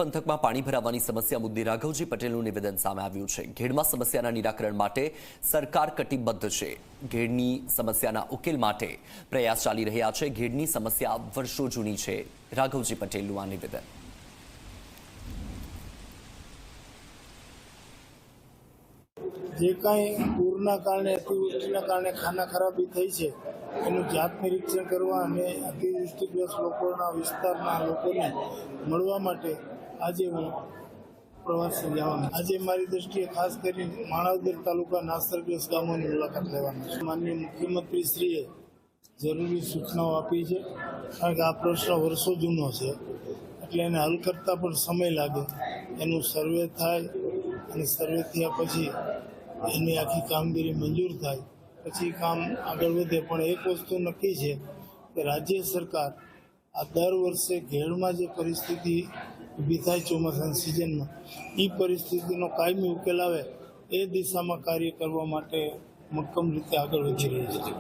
પંથકમાં પાણી ભરાવાની સમસ્યા મુદ્દે રાઘવજી પટેલનું નિવેદન સામે આવ્યું છે। ઘેડમાં સમસ્યાના નિરાકરણ માટે સરકાર કટિબદ્ધ છે। ઘેડની સમસ્યાના ઉકેલ માટે પ્રયાસ ચાલી રહ્યા છે। ઘેડની સમસ્યા વર્ષો જૂની છે। રાઘવજી પટેલનું આ નિવેદન। જે કાંઈ પૂરના કારણે અતિવૃષ્ટિના કારણે ખાના ખરાબી થઈ છે એનું જાત નિરીક્ષણ કરવા અને અતિવૃષ્ટિગ્રસ્ત લોકોના વિસ્તારના લોકોને મળવા માટે આજે હું પ્રવાસે જવાનો। આજે મારી દ્રષ્ટિએ ખાસ કરીને માણાવદર તાલુકા નાસરગ્રસ્ત ગામોની મુલાકાત લેવાની છે। માનનીય મુખ્યમંત્રીશ્રીએ જરૂરી સૂચનાઓ આપી છે, કારણ કે આ પ્રશ્ન વર્ષો જૂનો છે, એટલે એને હલ કરતા પણ સમય લાગે। એનું સર્વે થાય અને સર્વે થયા પછી એની આખી કામગીરી મંજૂર થાય પછી કામ આગળ વધે। પણ એક વસ્તુ નક્કી છે કે રાજ્ય સરકાર આ દર વર્ષે ઘેડમાં જે પરિસ્થિતિ ઊભી થાય ચોમાસાની સિઝનમાં એ પરિસ્થિતિનો કાયમી ઉકેલ આવે એ દિશામાં કાર્ય કરવા માટે મક્કમ રીતે આગળ વધી રહી છે।